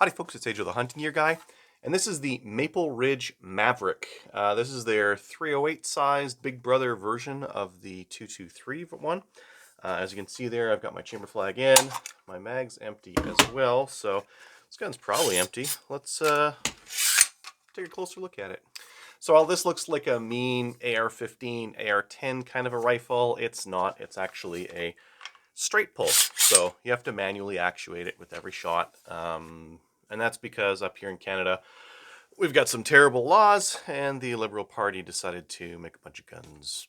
Howdy folks, it's Age of the Hunting Gear Guy, and this is the Maple Ridge Maverick. This is their 308 sized Big Brother version of the 223 one. As you can see there, I've got my chamber flag in, my mag's empty as well, so this gun's probably empty. Let's take a closer look at it. So while this looks like a mean AR-15, AR-10 kind of a rifle, it's not. It's actually a straight pull, so you have to manually actuate it with every shot. And that's because up here in Canada, we've got some terrible laws, and the Liberal Party decided to make a bunch of guns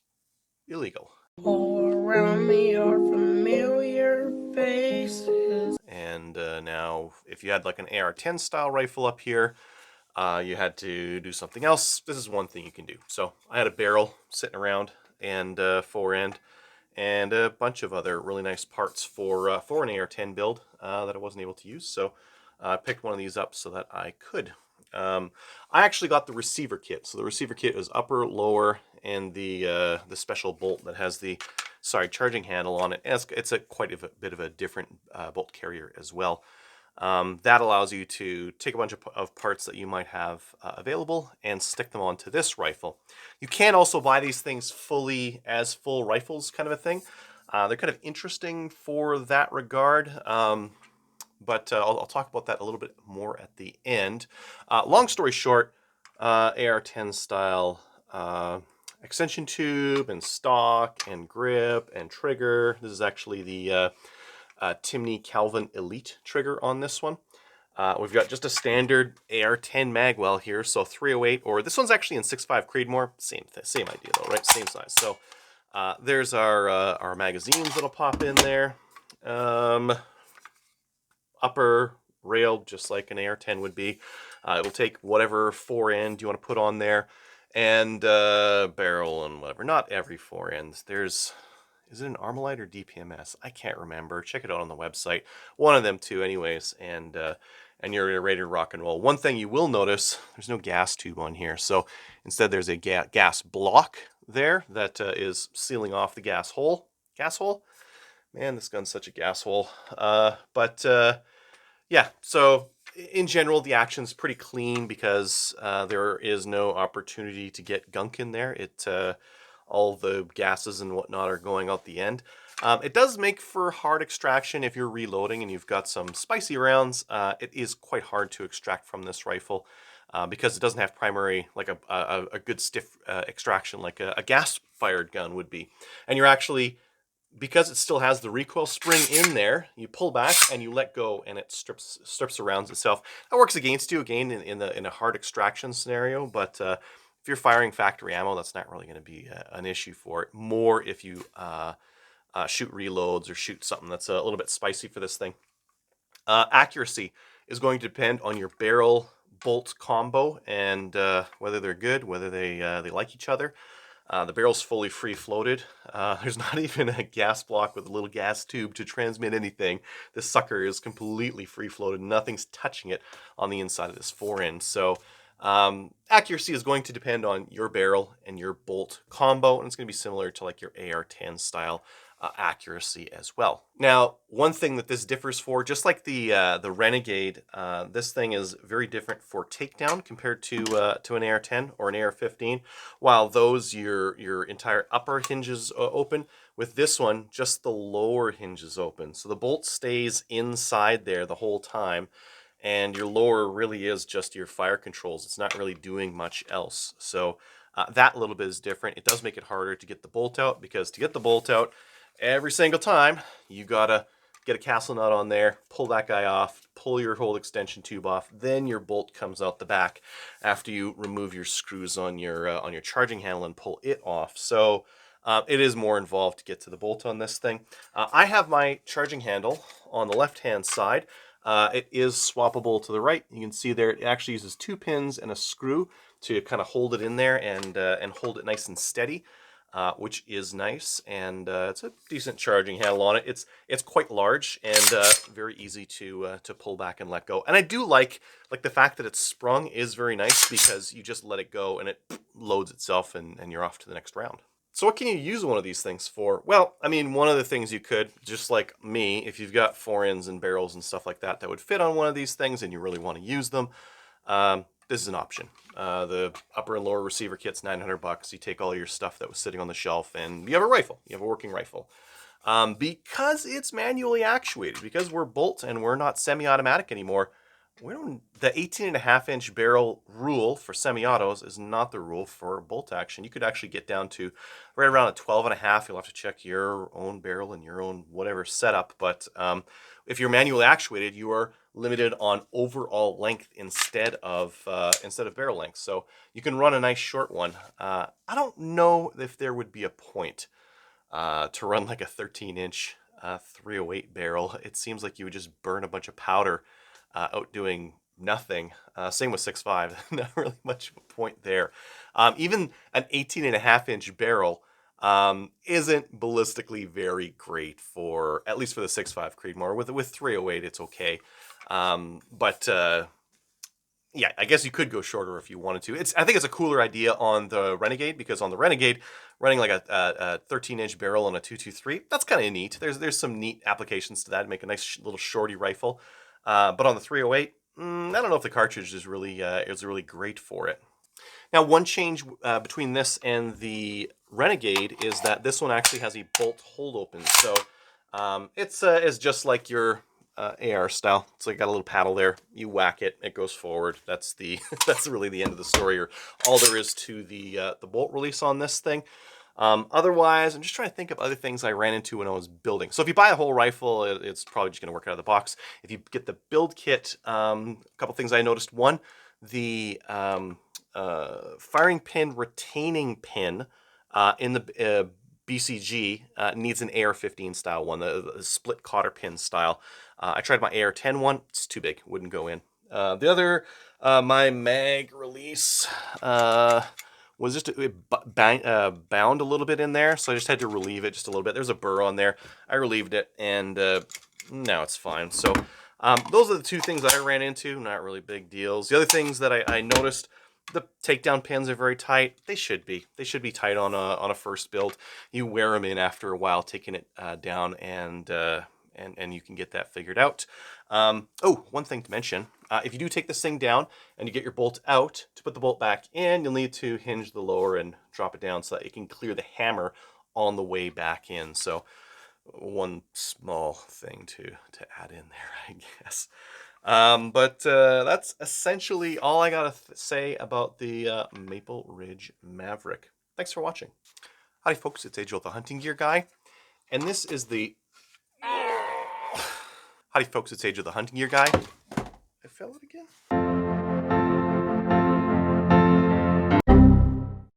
illegal. All around me are familiar faces. And now, if you had like an AR-10 style rifle up here, you had to do something else. This is one thing you can do. So I had a barrel sitting around and forend and a bunch of other really nice parts for an AR-10 build that I wasn't able to use. So I picked one of these up so that I could. I actually got the receiver kit. So the receiver kit is upper, lower, and the special bolt that has the charging handle on it. And it's quite a bit of a different bolt carrier as well. That allows you to take a bunch of parts that you might have available and stick them onto this rifle. You can also buy these things fully as full rifles, kind of a thing. They're kind of interesting for that regard. But I'll talk about that a little bit more at the end. Long story short, AR-10 style extension tube and stock and grip and trigger. This is actually the Timney Calvin Elite trigger on this one. We've got just a standard AR-10 magwell here, so 308, or this one's actually in 6.5 Creedmoor. Same idea though, right? Same size. So there's our magazines that'll pop in there. Upper rail, just like an AR-10 would be. It'll take whatever forend you want to put on there, and barrel and whatever. Not every forend. Is it an Armalite or DPMS? I can't remember. Check it out on the website. One of them two, anyways, and you're ready to rock and roll. One thing you will notice: there's no gas tube on here, so instead there's a gas block there that is sealing off the gas hole. Gas hole? Man, this gun's such a gas hole. Yeah, so in general, the action's pretty clean because there is no opportunity to get gunk in there. All the gases and whatnot are going out the end. It does make for hard extraction if you're reloading and you've got some spicy rounds. It is quite hard to extract from this rifle because it doesn't have primary, like a good stiff extraction like a gas-fired gun would be. And you're actually, because it still has the recoil spring in there, you pull back and you let go, and it strips the rounds itself. That works against you again in a hard extraction scenario, but if you're firing factory ammo, that's not really going to be an issue for it. More if you shoot reloads or shoot something that's a little bit spicy for this thing. Accuracy is going to depend on your barrel bolt combo and whether they're good, whether they like each other. The barrel's fully free floated. There's not even a gas block with a little gas tube to transmit anything. This sucker is completely free floated. Nothing's touching it on the inside of this forend. So accuracy is going to depend on your barrel and your bolt combo, and it's going to be similar to like your AR-10 style accuracy as well. Now, one thing that this differs for, just like the Renegade, this thing is very different for takedown compared to an AR-10 or an AR-15. While those your entire upper hinges open, with this one just the lower hinges open, so the bolt stays inside there the whole time. And your lower really is just your fire controls. It's not really doing much else. So that little bit is different. It does make it harder to get the bolt out, because to get the bolt out, every single time, you gotta get a castle nut on there, pull that guy off, pull your whole extension tube off, then your bolt comes out the back after you remove your screws on your charging handle and pull it off. So it is more involved to get to the bolt on this thing. I have my charging handle on the left-hand side. It is swappable to the right. You can see there it actually uses 2 pins and a screw to kind of hold it in there and hold it nice and steady, which is nice. And it's a decent charging handle on it. It's quite large and very easy to pull back and let go. And I do like the fact that it's sprung is very nice, because you just let it go and it loads itself and you're off to the next round. So what can you use one of these things for? Well, I mean, one of the things you could, just like me, if you've got forends and barrels and stuff like that would fit on one of these things and you really want to use them, this is an option. The upper and lower receiver kit's $900. You take all your stuff that was sitting on the shelf and you have a rifle. You have a working rifle. Because it's manually actuated, because we're bolt and we're not semi-automatic anymore, the 18.5-inch barrel rule for semi-autos is not the rule for bolt action. You could actually get down to right around a 12.5. You'll have to check your own barrel and your own whatever setup. But if you're manually actuated, you are limited on overall length instead of barrel length. So you can run a nice short one. I don't know if there would be a point to run like a 13-inch 308 barrel. It seems like you would just burn a bunch of powder out doing nothing. Same with 6.5. Not really much of a point there. Even an 18.5-inch barrel isn't ballistically very great for, at least for the 6.5 Creedmoor. With 308, it's okay. Yeah, I guess you could go shorter if you wanted to. I think it's a cooler idea on the Renegade, because on the Renegade, running like a 13-inch barrel on a 223, that's kind of neat. There's some neat applications to that. Make a nice little shorty rifle. But on the 308, I don't know if the cartridge is really great for it. Now, one change between this and the Renegade is that this one actually has a bolt hold open. So it's just like your AR style. It's like got a little paddle there. You whack it, it goes forward. That's that's really the end of the story, or all there is to the bolt release on this thing. Otherwise, I'm just trying to think of other things I ran into when I was building. So if you buy a whole rifle, it's probably just going to work out of the box. If you get the build kit, a couple things I noticed. One, the firing pin retaining pin in the BCG needs an AR-15 style one, the split cotter pin style. I tried my AR-10 one. It's too big. Wouldn't go in. The other, my mag release was just bound a little bit in there, so I just had to relieve it just a little bit. There's a burr on there. I relieved it, and now it's fine. So those are the two things I ran into. Not really big deals. The other things that I noticed, the takedown pins are very tight. They should be. They should be tight on a first build. You wear them in after a while, taking it down, and you can get that figured out. Oh, one thing to mention, if you do take this thing down and you get your bolt out, to put the bolt back in, you'll need to hinge the lower and drop it down so that it can clear the hammer on the way back in. So one small thing to add in there, I guess. But that's essentially all I gotta say about the Maple Ridge Maverick. Thanks for watching. Howdy folks, it's Adriel the Hunting Gear Guy, and this is the... Howdy folks, it's Adriel the Hunting Gear Guy. I fell it again?